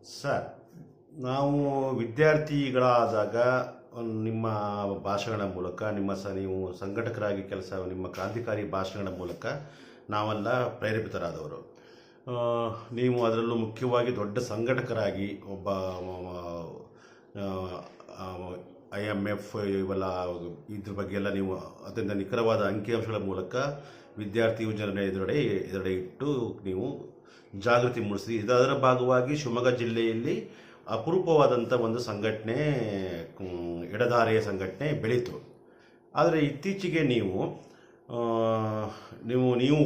Sir, ನಾವು ವಿದ್ಯಾರ್ಥಿಗಳಾದಾಗ ನಿಮ್ಮ ಭಾಷಣಗಳ ಮೂಲಕ ನೀವು ಸಂಘಟಕರಾಗಿ ನಿಮ್ಮ ಕ್ರಾಂತಿಕಾರಿ ಭಾಷಣಗಳ ಮೂಲಕ ನಾವೆಲ್ಲ ಪ್ರೇರೇಪಿತರಾದವರು. ನೀವು ಅದರಲ್ಲೂ ಮುಖ್ಯವಾಗಿ ದೊಡ್ಡ ಸಂಘಟಕರಾಗಿ ಒಬ್ಬ IMF ಇವೆಲ್ಲ ಇದ್ರ ಬಗ್ಗೆ ಎಲ್ಲ ನೀವು ಅತ್ಯಂತ ನಿಖರವಾದ ಅಂಕಿಅಂಶಗಳ ಮೂಲಕ ವಿದ್ಯಾರ್ಥಿ ಯುವಜನರ ಎದುರುಗಡೆ ಇಟ್ಟು ನೀವು ಜಾಗೃತಿ ಮೂಡಿಸಿ. ಇದರ ಭಾಗವಾಗಿ ಶಿವಮೊಗ್ಗ ಜಿಲ್ಲೆಯಲ್ಲಿ ಅಪರೂಪವಾದಂಥ ಒಂದು ಸಂಘಟನೆ, ಎಡದಾರಿಯ ಸಂಘಟನೆ ಬೆಳೀತು. ಆದರೆ ಇತ್ತೀಚೆಗೆ ನೀವು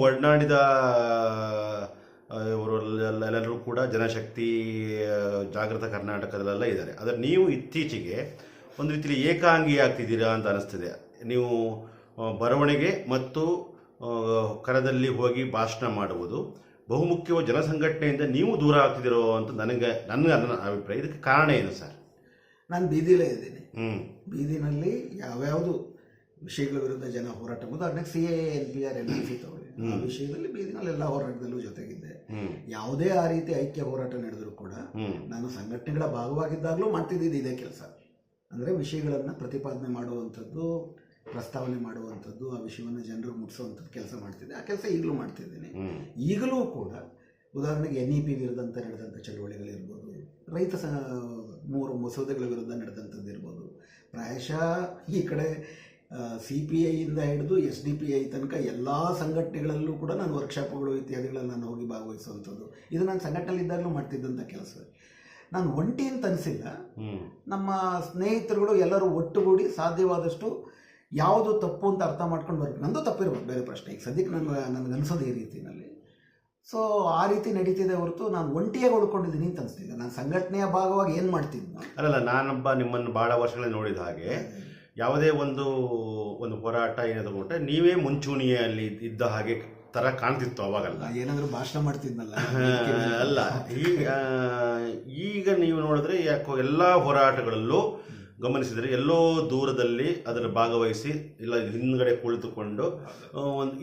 ಒಡನಾಡಿದ ಇವರೆಲ್ಲರೂ ಕೂಡ ಜನಶಕ್ತಿ, ಜಾಗೃತ ಕರ್ನಾಟಕದಲ್ಲೆಲ್ಲ ಇದ್ದಾರೆ. ಆದರೆ ನೀವು ಇತ್ತೀಚೆಗೆ ಒಂದು ರೀತಿಯಲ್ಲಿ ಏಕಾಂಗಿ ಆಗ್ತಿದ್ದೀರಾ ಅಂತ ಅನಿಸ್ತಿದೆ. ನೀವು ಬರವಣಿಗೆ ಮತ್ತು ಕರದಲ್ಲಿ ಹೋಗಿ ಭಾಷಣ ಮಾಡುವುದು ಬಹುಮುಖ್ಯವಾದ ಜನಸಂಘಟನೆಯಿಂದ ನೀವು ದೂರ ಆಗ್ತಿದ್ದೀರೋ ಅಂತ ನನ್ನ ಅಭಿಪ್ರಾಯ. ಇದಕ್ಕೆ ಕಾರಣ ಏನು ಸರ್? ನಾನು ಬೀದಿಲೇ ಇದ್ದೀನಿ. ಬೀದಿನಲ್ಲಿ ಯಾವ್ಯಾವುದು ವಿಷಯಗಳ ವಿರುದ್ಧ ಜನ ಹೋರಾಟ, ಉದಾಹರಣೆಗೆ CAA NPR NLC ತಗೊಳ್ಳಿ, ಆ ವಿಷಯದಲ್ಲಿ ಬೀದಿನಲ್ಲಿ ಎಲ್ಲ ಹೋರಾಟದಲ್ಲೂ ಜೊತೆಗಿದ್ದೆ. ಯಾವುದೇ ಆ ರೀತಿ ಐಕ್ಯ ಹೋರಾಟ ನಡೆದರೂ ಕೂಡ ನಾನು ಸಂಘಟನೆಗಳ ಭಾಗವಾಗಿದ್ದಾಗಲೂ ಮಾಡ್ತಿದ್ದಿದ್ದು ಇದೇ ಕೆಲಸ. ಅಂದರೆ ವಿಷಯಗಳನ್ನು ಪ್ರತಿಪಾದನೆ ಮಾಡುವಂಥದ್ದು, ಪ್ರಸ್ತಾವನೆ ಮಾಡುವಂಥದ್ದು, ಆ ವಿಷಯವನ್ನು ಜನರಿಗೆ ಮುಟ್ಟಿಸುವಂಥದ್ದು ಕೆಲಸ ಮಾಡ್ತಿದ್ದೆ. ಆ ಕೆಲಸ ಈಗಲೂ ಮಾಡ್ತಿದ್ದೀನಿ. ಈಗಲೂ ಕೂಡ ಉದಾಹರಣೆಗೆ NEP ವಿರುದ್ಧ ನಡೆದಂಥ ಚಳವಳಿಗಳಿರ್ಬೋದು, ರೈತ 3 ಮಸೂದೆಗಳ ವಿರುದ್ಧ ನಡೆದಂಥದ್ದು ಇರ್ಬೋದು, ಪ್ರಾಯಶಃ ಈ ಕಡೆ CPI ಇಂದ ಹಿಡಿದು SDPI ತನಕ ಎಲ್ಲ ಸಂಘಟನೆಗಳಲ್ಲೂ ಕೂಡ ನಾನು ವರ್ಕ್ಶಾಪ್ಗಳು ಇತ್ಯಾದಿಗಳಲ್ಲಿ ನಾನು ಹೋಗಿ ಭಾಗವಹಿಸುವಂಥದ್ದು, ಇದು ನಾನು ಸಂಘಟನೆಯಲ್ಲಿದ್ದಾಗಲೂ ಮಾಡ್ತಿದ್ದಂಥ ಕೆಲಸ. ನಾನು ಒಂಟಿ ಅಂತ ಅನಿಸಿಲ್ಲ. ನಮ್ಮ ಸ್ನೇಹಿತರುಗಳು ಎಲ್ಲರೂ ಒಟ್ಟುಗೂಡಿ ಸಾಧ್ಯವಾದಷ್ಟು ಯಾವುದು ತಪ್ಪು ಅಂತ ಅರ್ಥ ಮಾಡ್ಕೊಂಡು ಬರ್ಬೇಕು. ನಂದು ತಪ್ಪಿರ್ಬೋದು, ಬೇರೆ ಪ್ರಶ್ನೆ. ಈಗ ಸದ್ಯಕ್ಕೆ ನನಗನ್ಸೋದು ಈ ರೀತಿಯಲ್ಲಿ. ಸೊ ಆ ರೀತಿ ನಡೀತಿದೆ ಹೊರತು ನಾನು ಒಂಟಿಯಾಗಿ ಉಳ್ಕೊಂಡಿದ್ದೀನಿ ಅಂತ ಅನಿಸ್ತಿದ್ದೆ. ನಾನು ಸಂಘಟನೆಯ ಭಾಗವಾಗಿ ಏನು ಮಾಡ್ತಿದ್ದೆ ನಾನೊಬ್ಬ ನಿಮ್ಮನ್ನು ಭಾಳ ವರ್ಷಗಳಲ್ಲಿ ನೋಡಿದ ಹಾಗೆ ಯಾವುದೇ ಒಂದು ಹೋರಾಟ ಏನಾದರೂ ಕೊಟ್ಟರೆ ನೀವೇ ಮುಂಚೂಣಿಯಲ್ಲಿ ಇದ್ದ ಹಾಗೆ ಥರ ಕಾಣ್ತಿತ್ತು ಅವಾಗಲ್ಲ. ಏನಾದರೂ ಭಾಷಣ ಮಾಡ್ತಿದ್ನಲ್ಲ ಅಲ್ಲ. ಈಗ ನೀವು ನೋಡಿದ್ರೆ ಯಾಕೋ ಎಲ್ಲ ಹೋರಾಟಗಳಲ್ಲೂ ಗಮನಿಸಿದರೆ ಎಲ್ಲೋ ದೂರದಲ್ಲಿ ಅದರ ಭಾಗವಹಿಸಿ ಇಲ್ಲ ಹಿಂದ್ಗಡೆ ಕುಳಿತುಕೊಂಡು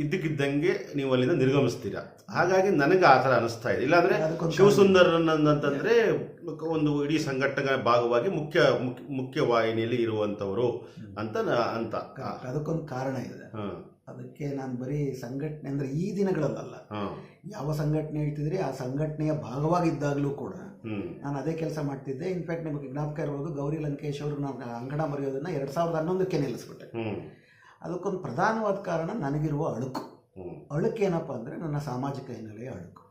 ಇದ್ದಕ್ಕಿದ್ದಂಗೆ ನೀವು ಅಲ್ಲಿಂದ ನಿರ್ಗಮಿಸ್ತೀರಾ. ಹಾಗಾಗಿ ನನಗೆ ಆ ಥರ ಅನಿಸ್ತಾ ಇದೆ. ಇಲ್ಲಾಂದರೆ ಶಿವಸುಂದರನ್ ಅಂತಂದರೆ ಒಂದು ಇಡೀ ಸಂಘಟನೆ ಭಾಗವಾಗಿ ಮುಖ್ಯ ವಾಹಿನಿಯಲ್ಲಿ ಇರುವಂಥವರು ಅಂತ ಅದಕ್ಕೊಂದು ಕಾರಣ ಇದೆ. ಅದಕ್ಕೆ ನಾನು ಬರೀ ಸಂಘಟನೆ ಅಂದರೆ ಈ ದಿನಗಳಲ್ಲ, ಯಾವ ಸಂಘಟನೆ ಹೇಳ್ತಿದ್ರೆ ಆ ಸಂಘಟನೆಯ ಭಾಗವಾಗಿದ್ದಾಗಲೂ ಕೂಡ ನಾನು ಅದೇ ಕೆಲಸ ಮಾಡ್ತಿದ್ದೆ. ಇನ್ಫ್ಯಾಕ್ಟ್ ನಿಮಗೆ ಜ್ಞಾಪಕ ಇರ್ಬೋದು, ಗೌರಿ ಲಂಕೇಶ್ ಅವರು ನಾನು ಅಂಗಣ ಬರೆಯೋದನ್ನು 2011ಕ್ಕೆ ನಿಲ್ಲಿಸ್ಬಿಟ್ಟೆ. ಅದಕ್ಕೊಂದು ಪ್ರಧಾನವಾದ ಕಾರಣ ನನಗಿರುವ ಅಳುಕೇನಪ್ಪ ಅಂದರೆ ನನ್ನ ಸಾಮಾಜಿಕ ಹಿನ್ನೆಲೆಯ ಅಳುಕು.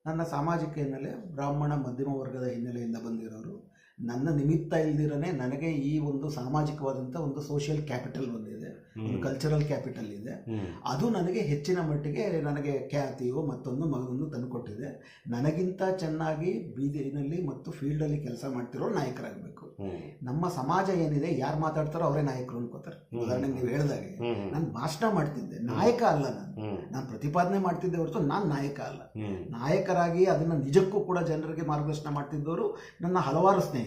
ನನ್ನ ಸಾಮಾಜಿಕ ಹಿನ್ನೆಲೆ ಬ್ರಾಹ್ಮಣ ಮಧ್ಯಮ ವರ್ಗದ ಹಿನ್ನೆಲೆಯಿಂದ ಬಂದಿರೋರು. ನನ್ನ ನಿಮಿತ್ತ ಇಲ್ದಿರನೇ ನನಗೆ ಈ ಒಂದು ಸಾಮಾಜಿಕವಾದಂಥ ಒಂದು ಸೋಷಿಯಲ್ ಕ್ಯಾಪಿಟಲ್ ಬಂದಿದೆ, ಒಂದು ಕಲ್ಚರಲ್ ಕ್ಯಾಪಿಟಲ್ ಇದೆ. ಅದು ನನಗೆ ಹೆಚ್ಚಿನ ಮಟ್ಟಿಗೆ ನನಗೆ ಖ್ಯಾತಿಯೋ ಮತ್ತೊಂದು ತಂದುಕೊಟ್ಟಿದೆ. ನನಗಿಂತ ಚೆನ್ನಾಗಿ ಬೀದಿನಲ್ಲಿ ಮತ್ತು ಫೀಲ್ಡಲ್ಲಿ ಕೆಲಸ ಮಾಡ್ತಿರೋ ನಾಯಕರಾಗಬೇಕು. ನಮ್ಮ ಸಮಾಜ ಏನಿದೆ, ಯಾರು ಮಾತಾಡ್ತಾರೋ ಅವರೇ ನಾಯಕರು ಅನ್ಕೋತಾರೆ. ಉದಾಹರಣೆಗೆ ನೀವು ಹೇಳಿದಾಗೆ ನಾನು ಭಾಷಣ ಮಾಡ್ತಿದ್ದೆ, ನಾಯಕ ಅಲ್ಲ. ನಾನು ಪ್ರತಿಪಾದನೆ ಮಾಡ್ತಿದ್ದೆ ಹೊರತು ನಾನು ನಾಯಕ ಅಲ್ಲ. ನಾಯಕರಾಗಿ ಅದನ್ನು ನಿಜಕ್ಕೂ ಕೂಡ ಜನರಿಗೆ ಮಾರ್ಗದರ್ಶನ ಮಾಡ್ತಿದ್ದವರು ನನ್ನ ಹಲವಾರು ಸ್ನೇಹಿತರು.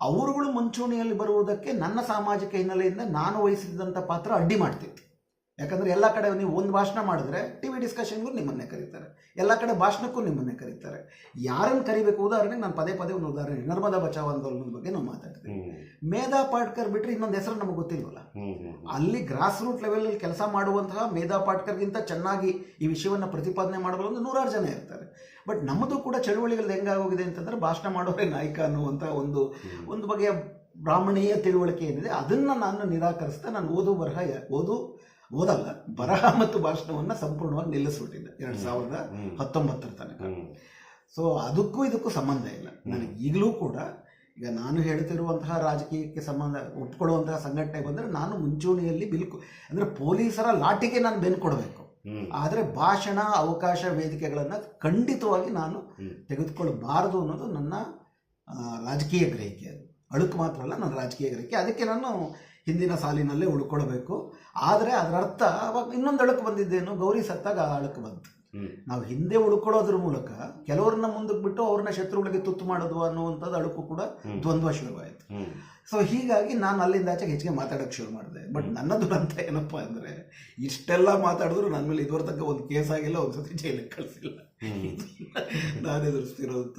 ಅವರುಗಳು ಮುಂಚೂಣಿಯಲ್ಲಿ ಬರುವುದಕ್ಕೆ ನನ್ನ ಸಾಮಾಜಿಕ ಹಿನ್ನೆಲೆಯಿಂದ ನಾನು ವಹಿಸಿದಂಥ ಪಾತ್ರ ಅಡ್ಡಿ ಮಾಡ್ತಿತ್ತು. ಯಾಕಂದರೆ ಎಲ್ಲ ಕಡೆ ನೀವು ಒಂದು ಭಾಷಣ ಮಾಡಿದ್ರೆ TV ಡಿಸ್ಕಷನ್ಗೂ ನಿಮ್ಮನ್ನೇ ಕರೀತಾರೆ, ಎಲ್ಲ ಕಡೆ ಭಾಷಣಕ್ಕೂ ನಿಮ್ಮನ್ನೇ ಕರೀತಾರೆ. ಯಾರನ್ನು ಕರಿಬೇಕು? ಉದಾಹರಣೆಗೆ ನಾನು ಪದೇ ಒಂದು ಉದಾಹರಣೆ, ನರ್ಮದಾ ಬಚಾವ್ ಆಂದೋಲನದ ಬಗ್ಗೆ ನಾವು ಮಾತಾಡ್ತೀವಿ. ಮೇಧಾ ಪಾಟ್ಕರ್ ಬಿಟ್ಟರೆ ಇನ್ನೊಂದು ಹೆಸರು ನಮಗೆ ಗೊತ್ತಿಲ್ವಲ್ಲ. ಅಲ್ಲಿ ಗ್ರಾಸ್ ರೂಟ್ ಲೆವೆಲಲ್ಲಿ ಕೆಲಸ ಮಾಡುವಂತಹ ಮೇಧಾ ಪಾಟ್ಕರ್ಗಿಂತ ಚೆನ್ನಾಗಿ ಈ ವಿಷಯವನ್ನು ಪ್ರತಿಪಾದನೆ ಮಾಡಲು ಒಂದು 100 ಜನ ಇರ್ತಾರೆ. ಬಟ್ ನಮ್ಮದು ಕೂಡ ಚಳುವಳಿಗಳು ಹೆಂಗಾಗೋಗಿದೆ ಅಂತಂದರೆ ಭಾಷಣ ಮಾಡೋರೇ ನಾಯಕ ಅನ್ನುವಂಥ ಒಂದು ಬಗೆಯ ಬ್ರಾಹ್ಮಣೀಯ ತಿಳುವಳಿಕೆ ಏನಿದೆ, ಅದನ್ನು ನಾನು ನಿರಾಕರಿಸ್ತಾ ನಾನು ಬರಹ ಮತ್ತು ಭಾಷಣವನ್ನು ಸಂಪೂರ್ಣವಾಗಿ ನಿಲ್ಲಿಸ್ಬಿಟ್ಟಿದ್ದೆ 2019 ತನಕ. ಸೊ ಇದಕ್ಕೂ ಸಂಬಂಧ ಇಲ್ಲ ನನಗೆ. ಈಗಲೂ ಕೂಡ ಈಗ ನಾನು ಹೇಳ್ತಿರುವಂತಹ ರಾಜಕೀಯಕ್ಕೆ ಒಪ್ಕೊಳ್ಳುವಂತಹ ಸಂಘಟನೆ ಬಂದರೆ ನಾನು ಮುಂಚೂಣಿಯಲ್ಲಿ ಅಂದರೆ ಪೊಲೀಸರ ಲಾಟಿಗೆ ನಾನು ಬೆನ್ನು ಕೊಡಬೇಕು. ಆದರೆ ಭಾಷಣ, ಅವಕಾಶ, ವೇದಿಕೆಗಳನ್ನು ಖಂಡಿತವಾಗಿ ನಾನು ತೆಗೆದುಕೊಳ್ಳಬಾರದು ಅನ್ನೋದು ನನ್ನ ರಾಜಕೀಯ ಗ್ರಹಿಕೆ. ಅದು ಅಳುಕು ಮಾತ್ರ ಅಲ್ಲ, ನನ್ನ ರಾಜಕೀಯ ಗ್ರಹಿಕೆ. ಅದಕ್ಕೆ ನಾನು ಹಿಂದಿನ ಸಾಲಿನಲ್ಲೇ ಉಳ್ಕೊಳ್ಬೇಕು. ಆದರೆ ಅದರ ಅರ್ಥ ಅವಾಗ ಇನ್ನೊಂದು ಅಳುಕು ಬಂದಿದ್ದೇನು, ಗೌರಿ ಸತ್ತಾಗ ಆ ಅಳುಕು ಬಂತು. ನಾವು ಹಿಂದೆ ಉಳ್ಕೊಳ್ಳೋದ್ರ ಮೂಲಕ ಕೆಲವ್ರನ್ನ ಮುಂದಕ್ಕೆ ಬಿಟ್ಟು ಅವ್ರನ್ನ ಶತ್ರುಗಳಿಗೆ ತುತ್ತು ಮಾಡೋದು ಅನ್ನುವಂಥದ್ದು ಅಳುಕು ಕೂಡ ದ್ವಂದ್ವ ಶುರುವಾಯಿತು. ಸೊ ಹೀಗಾಗಿ ನಾನು ಅಲ್ಲಿಂದ ಆಚೆಗೆ ಹೆಚ್ಚಿಗೆ ಮಾತಾಡೋಕ್ಕೆ ಶುರು ಮಾಡಿದೆ. ಬಟ್ ನನ್ನ ದುರಂತ ಏನಪ್ಪ ಅಂದರೆ, ಇಷ್ಟೆಲ್ಲ ಮಾತಾಡಿದ್ರು ನನ್ನ ಮೇಲೆ ಇದುವರೆತಕ್ಕ ಒಂದು ಕೇಸ್ ಆಗಿಲ್ಲ, ಒಂದು ಸತಿ ಜೈಲಿಗೆ ಕಳಿಸಿಲ್ಲ. ನಾನು ಎದುರಿಸ್ತಿರೋದು